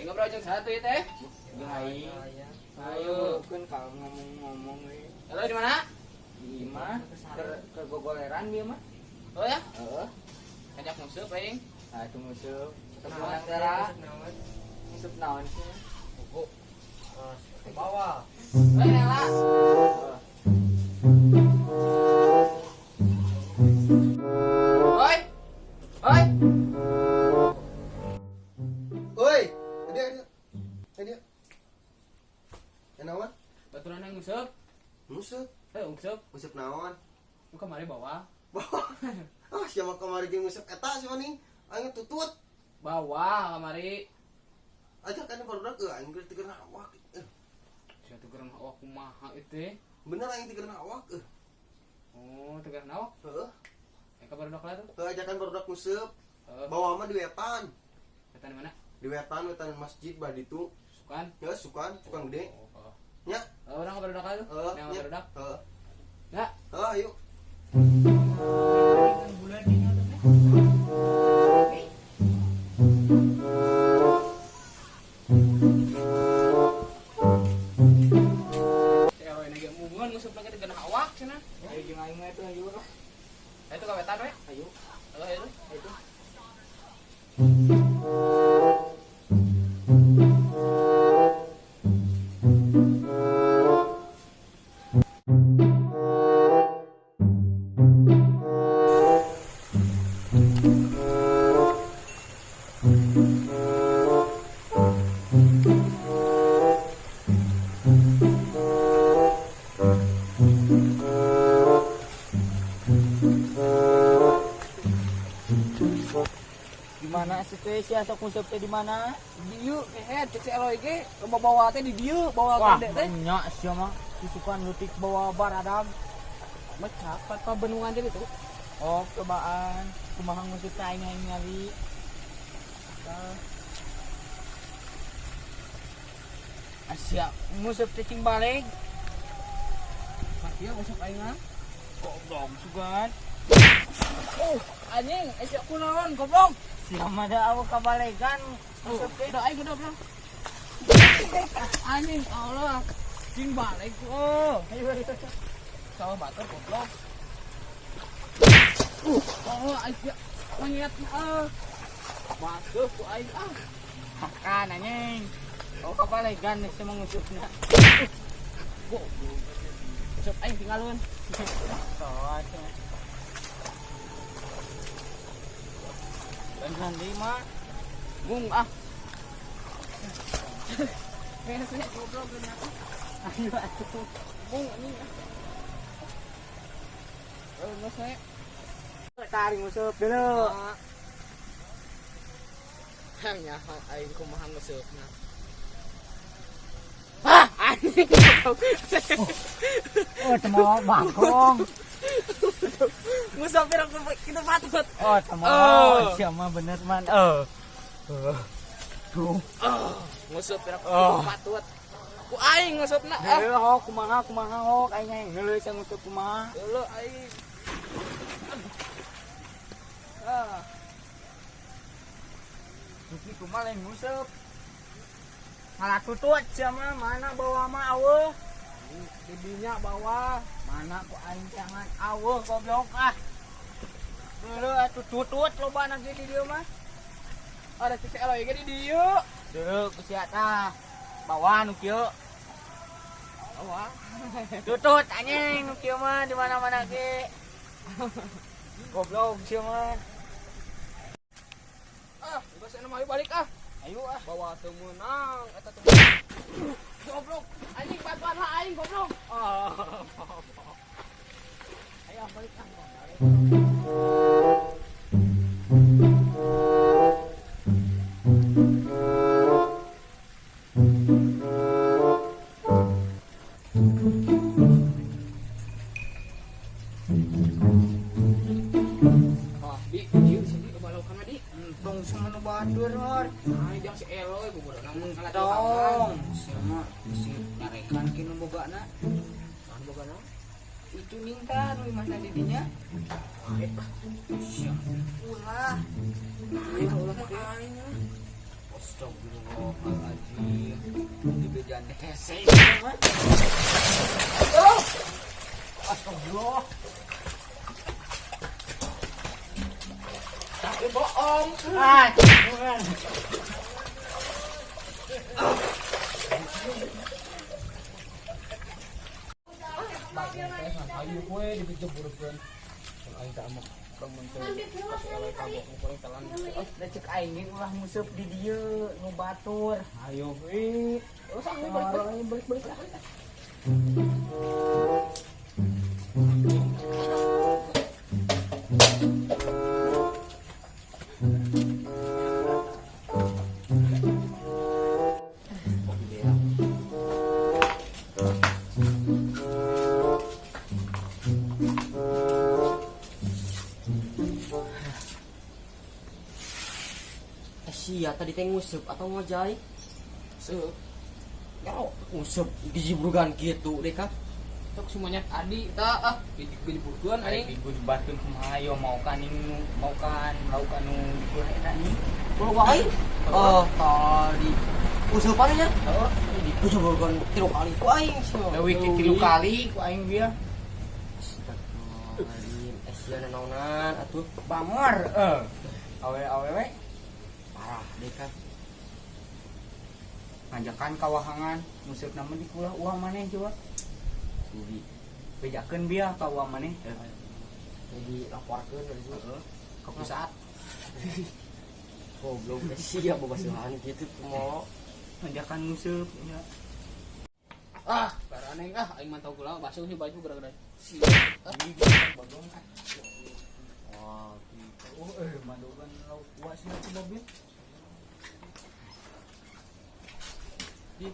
Ngobrol jeung satu ya teh. Gai. Ayo kan kalau ngomong-ngomong we. Halo di mana? Di mah ke gogoleran dia mah. Oh ya? Heeh. Ajak musuh paling. Ah itu musuh. Ketemu antara musuh naon sih? Oh. Ke bawah. Hei Nela. Oi. Oi. Oi, dia. Naon? Baturan yang musuh. Musuh. Musuh. Musuh naon? Muka mari bawa. Ah, siapa kamari ge musuh eta si maning? Aing tutut. Bawa kamari. Aja kan barudak aing geus tigeurna awak. Sia tukeran awak kumaha itu? Bener aing tigeurna awak. Oh, tukeran awak. Heeh. Ka barudak lah tuh. Aja kan barudak musuh. Heeh. Bawa mah di wetan. Wetan mana? Di wetan masjid badi itu. Sukan. Ya, sukan gede. Oh. Nya. Orang ka barudak lah tuh. Yang Nya. barudak. Heeh. Ya. Ayo. Bulan ini ada teh. Musuh lagi dengan awak cenah. Ayo jeung aing mah itu ayo lah. Itu ka wetan we. Ayo. Ayo. Di mana si teh si asok musuh teh di mana? Di dieu kehet cek si Eloy ge bawa teh di dieu bawa Wah, gede teh. banyak sia mah. Susukan lutik bawa baradam. Macam apa benungan teh itu? Oh, cobaan. Kumaha musuh teh aing nyari. Asia musuh teh cing balik. Mati ya musuh aing mah. Goblok sugan. Oh, anjing, ejak kunaon goblok. Siapa ada awak kabalegan musuh teh. Udah aing udah, Bro. Anjing, Allah. Cing balik. Oh, ayo. Salah batur goblok. Oh, aja monyet masuk ku aing Makan anjing. Oh kabalegan nih sama ngusupna. Goblok. Musuh aing tinggalun. Soat. Beneran di mah. Gung Biasanya goblok bener. Ayo atuh. Gung anjing. Nggak saya. Tarik musuh dulu. Hanya aing kumaha ngeusupna. Anjing. Oh, cuma bangkong. Musuh pirang kita patut. Oh, cuma siapa bener man. Tuh. Musuh pirang patut. Ku aing ngusupna. Heeh, hok kumaha hok aing ngeuleuh sang musuh kumaha. Dulu aing. Iki kumaha lain musuh. Malah tutut siapa mana bawa mah aweuh. Didinya bawah. Mana ku aing jangan aweuh goblok ah. Dulu atuh tutut lobana ge di dieu mah. Ada si Eloy ge di dieu. Dulu ku sia tah. Bawa nu kieu. Wah. Tutut anjing nu kieu mah di mana-mana ge. Goblok sia mah. Geus anu mah balik ah. Ayo ah. Bawa teu meunang eta teh. Goblok. Anjing bantuan lah aing goblok. Ayo balik ah. Di sini kebalokan di. sama nu batur hor. Nah, jangan si Eloy buburan nang kalah Tong, sama si narekan kinu bogana. Kan boga na. Itu ningkan mana didinya. Siap. Ulah. Ayo ulah Aing. Astagfirullahaladzim. Di bejan hese. Astagfirullah. Tapi bohong. Ah, jangan. Ayo kue dijeburkeun. Aing tak mau kemunteu pas Eloy kagok mukulin telan. Da cek aing ge ulah museup di dieu nu batur. Ayo we. Terus aku balik. Sia tadi teh nguseup atau ngojai? Seup. Ya nguseup dijibrugan gitu deh Kak. Tok semuanya tadi tah dijeburkeun Aing aing. digu dibatkeun kumaha ayo mau kan laukan nu dieu eta nih. Kalau wae oh tadi usupan nya Heuh, dijibrugan 3 kali ku aing sih. leuwih ti 3 kali ku aing bieu. Astagfirullahaladzim, sia nanaonan atuh Bamar awewe parah deh Kak. ngajakan kawahangan museup namun dikulah uang maneh coba. Budi Bejakeun bieu ka uang maneh. jadi laporkeun dari itu Ka pusat goblok sia babasuhan gitu mau ngajakan museup ya. Ah, baraneng aing mantau kula basuh si baju gara-gara. Bagong. wah gitu. Mandogan lauk kuas na mobil. Di